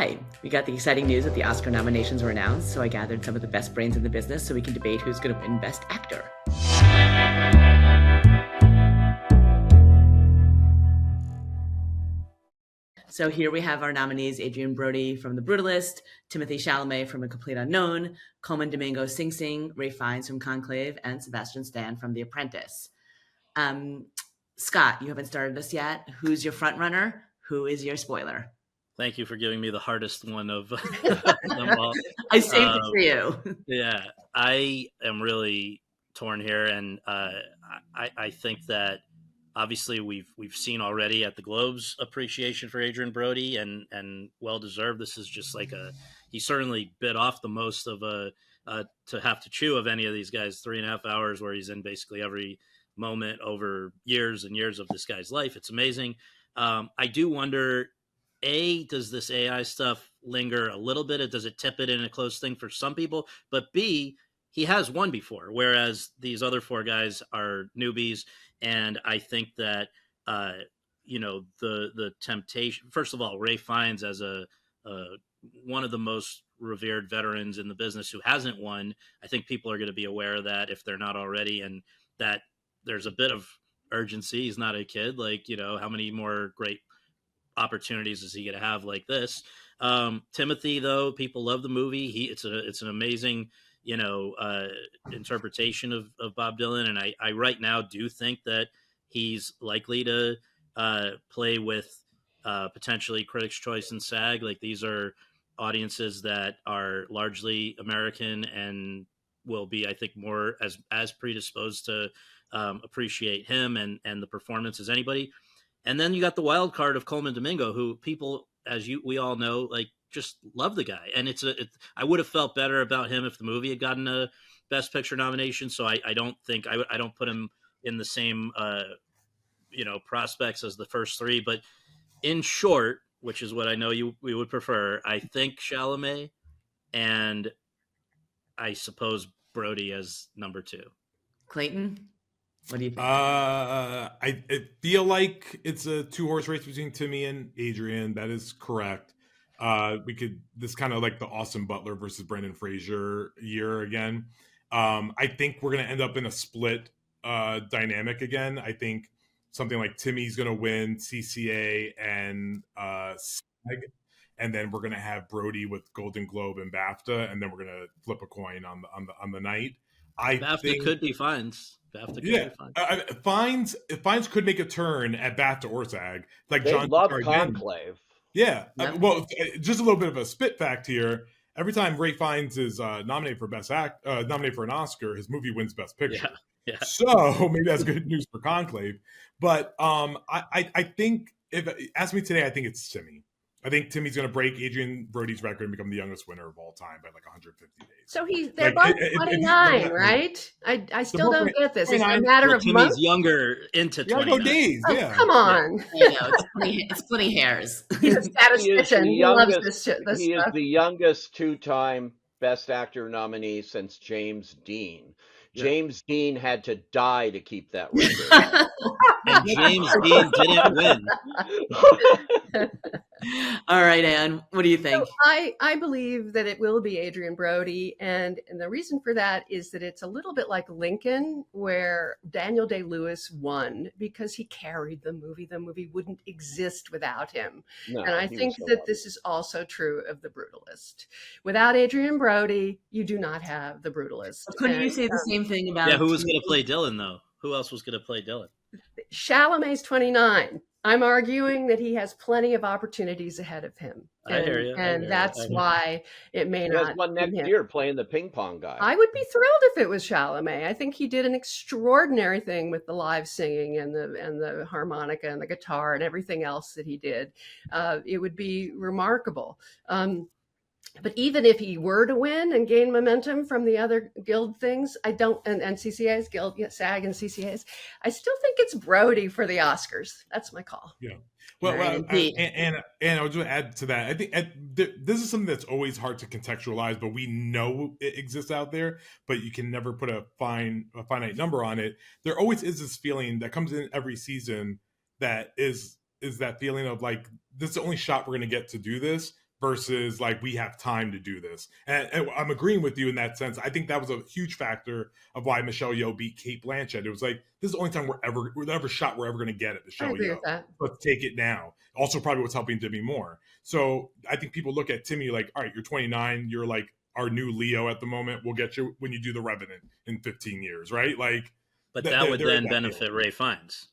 Hi, we got the exciting news that the Oscar nominations were announced, so I gathered some of the best brains in the business so we can debate who's going to win Best Actor. So here we have our nominees: Adrien Brody from The Brutalist, Timothée Chalamet from A Complete Unknown, Colman Domingo, Sing Sing, Ralph Fiennes from Conclave, and Sebastian Stan from The Apprentice. Scott, you haven't started us yet. Who's your front runner? Who is your spoiler? Thank you for giving me the hardest one of them all. I saved it for you. Yeah, I am really torn here, and I think that obviously we've seen already at the Globes appreciation for Adrien Brody, and well deserved. This is just like he certainly bit off the most of to have to chew of any of these guys. 3.5 hours where he's in basically every moment over years and years of this guy's life. It's amazing. I do wonder, does this AI stuff linger a little bit? Does it tip it in a close thing for some people? But B, he has won before, whereas these other 4 guys are newbies. And I think that, the temptation, first of all, Ralph Fiennes as one of the most revered veterans in the business who hasn't won, I think people are going to be aware of that if they're not already, and that there's a bit of urgency. He's not a kid. How many more great opportunities is he going to have like this? Timothy, though, people love the movie. It's an amazing, interpretation of Bob Dylan. And I right now do think that he's likely to play with potentially Critics' Choice and SAG. Like, these are audiences that are largely American and will be, I think, more as predisposed to appreciate him and the performance as anybody. And then you got the wild card of Colman Domingo, who people, we all know, just love the guy. And I would have felt better about him if the movie had gotten a Best Picture nomination. So I don't think I don't put him in the same prospects as the first 3. But in short, which is what I know we would prefer, I think Chalamet, and I suppose Brody as number 2. Clayton, what do you think? I feel like it's a 2-horse race between Timmy and Adrien. That is correct. This kind of like the Austin Butler versus Brendan Fraser year again. I think we're going to end up in a split dynamic again. I think something like Timmy's going to win CCA and SAG, and then we're going to have Brody with Golden Globe and BAFTA, and then we're going to flip a coin on the night. BAFTA could be Fiennes. BAFTA could be Fiennes. Fiennes could make a turn at BAFTA or SAG. Like they John love Conclave. Yeah. Well, just a little bit of a spit fact here. Every time Ralph Fiennes is nominated for nominated for an Oscar, his movie wins Best Picture. Yeah. So maybe that's good news for Conclave. But I think, if ask me today, I think it's Timmy. I think Timmy's going to break Adrien Brody's record and become the youngest winner of all time by 150 days. So they're both 29, right? I still don't get this. It's a matter of Timmy's months. Younger into 29. Days, oh, yeah. Come on. It's splitting hairs. He's a statistician. He loves this He stuff. is the youngest 2-time Best Actor nominee since James Dean. James Dean had to die to keep that record. And James Dean didn't win. All right, Anne, what do you think? So I believe that it will be Adrien Brody, and the reason for that is that it's a little bit like Lincoln, where Daniel Day-Lewis won because he carried the movie. The movie wouldn't exist without him. No, and I think that this is also true of The Brutalist. Without Adrien Brody, you do not have The Brutalist. Couldn't you say the same thing about... Yeah, who was going to play Dylan, though? Who else was going to play Dylan? Chalamet's 29. I'm arguing that he has plenty of opportunities ahead of him. I hear you. And that's why it may not. He has one next year playing the ping pong guy. I would be thrilled if it was Chalamet. I think he did an extraordinary thing with the live singing and the harmonica and the guitar and everything else that he did. It would be remarkable. But even if he were to win and gain momentum from the other guild things, and CCAs, guild, SAG and CCAs, I still think it's Brody for the Oscars. That's my call. Yeah. Well, and I would just add to that. I think this is something that's always hard to contextualize, but we know it exists out there, but you can never put a finite number on it. There always is this feeling that comes in every season that is that feeling of like, this is the only shot we're going to get to do this. versus like we have time to do this. And I'm agreeing with you in that sense. I think that was a huge factor of why Michelle Yeoh beat Kate Blanchett. It was like, this is the only time whatever shot we're ever going to get at Michelle I agree Yeoh. with that. Let's take it now. Also, probably what's helping Demi Moore. So I think people look at Timmy like, all right, you're 29, you're like our new Leo at the moment. We'll get you when you do The Revenant in 15 years, right? Like, But that would then benefit Ray Fiennes.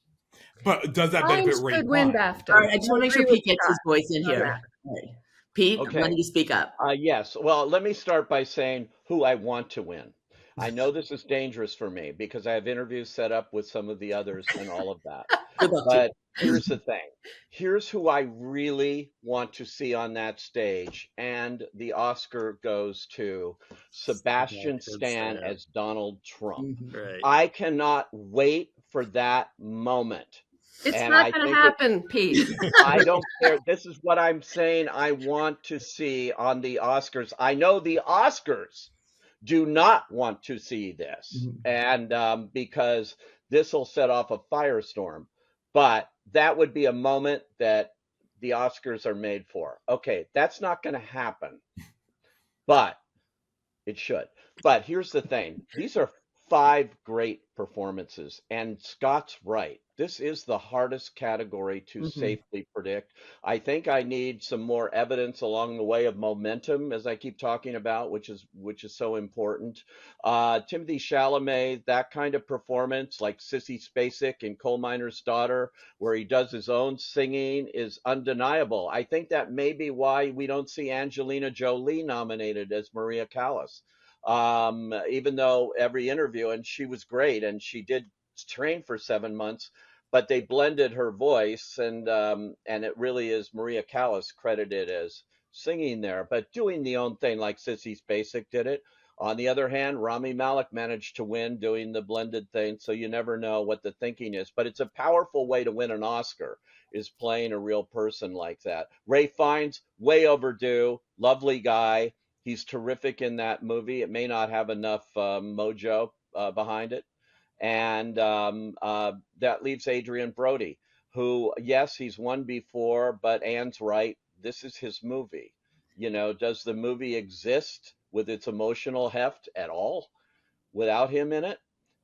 But does that benefit Ray could win Fiennes? BAFTA. All right, I just want to make sure Pete gets his voice in on here. that. All right. Pete, Okay. why don't you speak up? Yes. Well, let me start by saying who I want to win. I know this is dangerous for me because I have interviews set up with some of the others and all of that. Good luck to But here's the thing. Here's who I really want to see on that stage. And the Oscar goes to Sebastian Stan as Donald Trump. Mhm. Right. I cannot wait for that moment. It's And not I going to think happen, Pete. I don't care. This is what I'm saying I want to see on the Oscars. I know the Oscars do not want to see this, and because this will set off a firestorm. But that would be a moment that the Oscars are made for. Okay, that's not going to happen, but it should. But here's the thing. These are 5 great performances, and Scott's right. This is the hardest category to safely predict. I think I need some more evidence along the way of momentum, as I keep talking about, which is so important. Timothée Chalamet, that kind of performance, like Sissy Spacek in Coal Miner's Daughter, where he does his own singing, is undeniable. I think that may be why we don't see Angelina Jolie nominated as Maria Callas. Even though every interview, and she was great, and she did train for 7 months, but they blended her voice, and it really is Maria Callas credited as singing there, but doing the own thing like Sissy Spacek did it. On the other hand, Rami Malek managed to win doing the blended thing, so you never know what the thinking is. But it's a powerful way to win an Oscar, is playing a real person like that. Ray Fiennes, way overdue, lovely guy. He's terrific in that movie. It may not have enough mojo behind it. And that leaves Adrien Brody, who, yes, he's won before, but Anne's right. This is his movie. You know, does the movie exist with its emotional heft at all without him in it?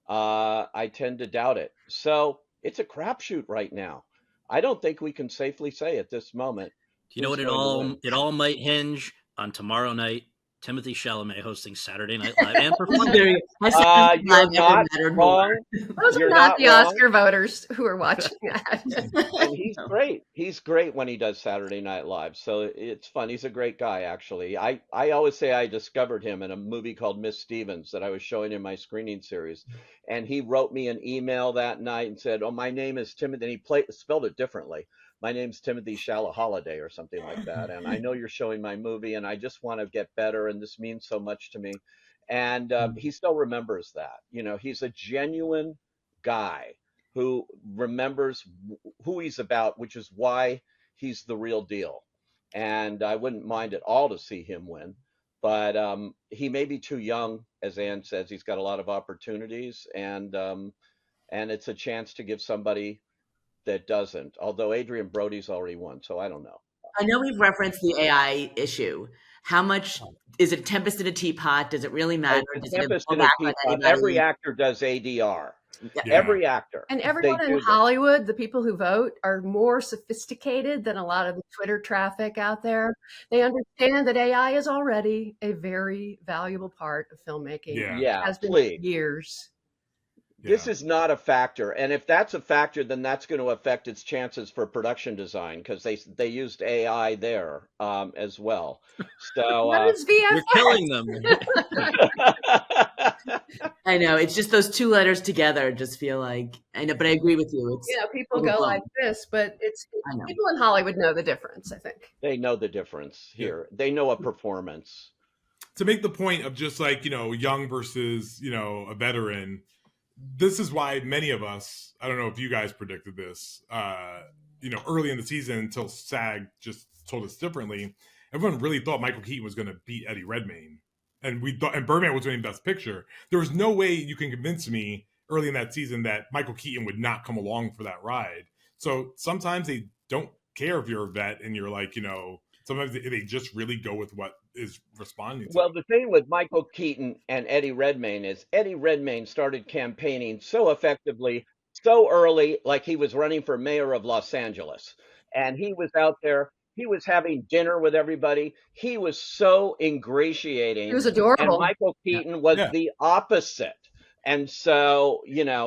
I tend to doubt it. So it's a crapshoot right now. I don't think we can safely say at this moment. You know what? It all might hinge on tomorrow night. Timothée Chalamet hosting Saturday Night Live and performing. You're not wrong. Those are not the Oscar voters who are watching that. And he's great. He's great when he does Saturday Night Live. So it's fun. He's a great guy, actually. I always say I discovered him in a movie called Miss Stevens that I was showing in my screening series. And he wrote me an email that night and said, "Oh, my name is Timothy." And he spelled it differently. "My name's Timothée Holiday," or something like that. And I know you're showing my movie, and I just want to get better, and this means so much to me. And he still remembers that. You know, he's a genuine guy who remembers who he's about, which is why he's the real deal. And I wouldn't mind at all to see him win. But he may be too young, as Anne says. He's got a lot of opportunities, and it's a chance to give somebody that doesn't, although Adrien Brody's already won, so I don't know. I know we've referenced the AI issue. How much is it? Tempest in a teapot? Does it really matter? Every actor does ADR. Yeah. Every actor. And everyone in Hollywood, the people who vote, are more sophisticated than a lot of the Twitter traffic out there. They understand that AI is already a very valuable part of filmmaking. Yeah, has been for years. This is not a factor, and if that's a factor, then that's going to affect its chances for production design, because they used AI there as well. So what is VFX? You're killing them. I know, it's just those 2 letters together. Just feel like I know, but I agree with you. It's people go like this, but it's people in Hollywood know the difference. I think they know the difference here. They know a performance. To make the point of just like, you know, young versus, you know, a veteran. This is why many of us, I don't know if you guys predicted this, you know, early in the season until SAG just told us differently. Everyone really thought Michael Keaton was going to beat Eddie Redmayne. And we thought, and Birdman was winning Best Picture. There was no way you can convince me early in that season that Michael Keaton would not come along for that ride. So sometimes they don't care if you're a vet and you're like, you know, sometimes they just really go with what is responding to. Well, the thing with Michael Keaton and Eddie Redmayne is Eddie Redmayne started campaigning so effectively, so early, like he was running for mayor of Los Angeles. And he was out there, he was having dinner with everybody. He was so ingratiating. He was adorable. And Michael Keaton was the opposite. And so,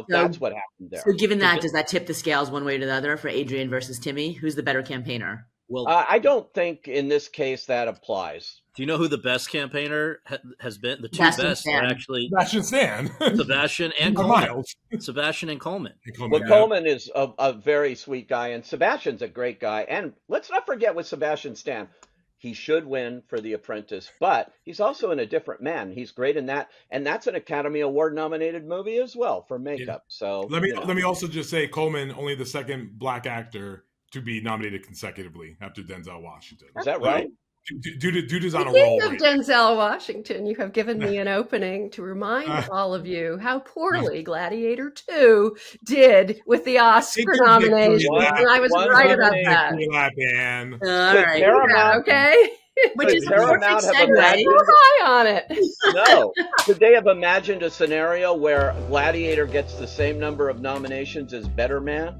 that's what happened there. So given that, does that tip the scales one way or the other for Adrien versus Timmy? Who's the better campaigner? Well, I don't think in this case that applies. do you know who the best campaigner has been? The two Sebastian best Stan. are actually Sebastian Stan. Sebastian and Colman. Miles. Sebastian and Colman. Well, Colman is a very sweet guy, and Sebastian's a great guy. And let's not forget with Sebastian Stan, he should win for The Apprentice, but he's also in A Different Man. He's great in that, and that's an Academy Award nominated movie as well for makeup. Yeah. So let me also just say, Colman, only the second black actor to be nominated consecutively after Denzel Washington. Is that right? Dude is on a roll. Speaking of Denzel Washington, you have given me an opening to remind all of you how poorly Gladiator 2 did with the Oscar nomination. And I was right about that. All right. Paramount, Okay. Which is a Paramount perfect have segue. imagined- We're high on it. No. Could they have imagined a scenario where Gladiator gets the same number of nominations as Better Man?